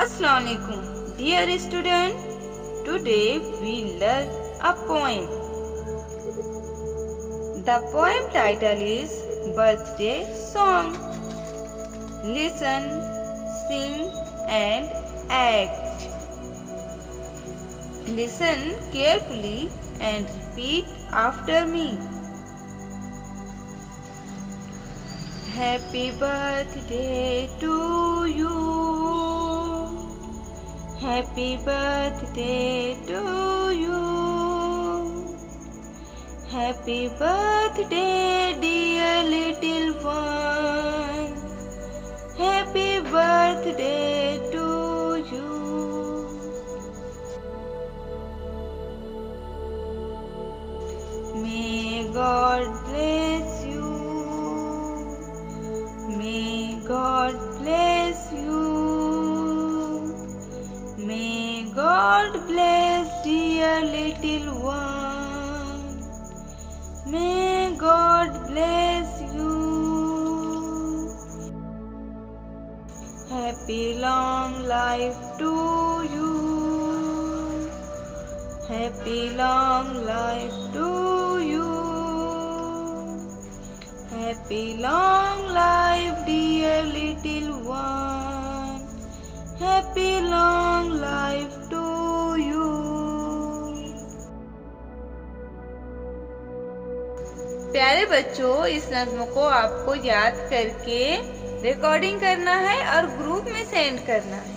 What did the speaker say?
Assalamualaikum, dear student. Today we learn a poem. The poem title is Birthday Song. Listen, sing and act. Listen carefully and repeat after me. Happy birthday to you. Happy birthday to you. Happy birthday, dear little one. Happy birthday to you. May God bless you. May God bless you. May God bless dear little one. May God bless you. Happy long life to you. Happy long life to you. Happy long life, dear little one. Happy long life to you. प्यारे बच्चों, इस नज़्म को आपको याद करके recording करना है और ग्रुप में सेंड करना है।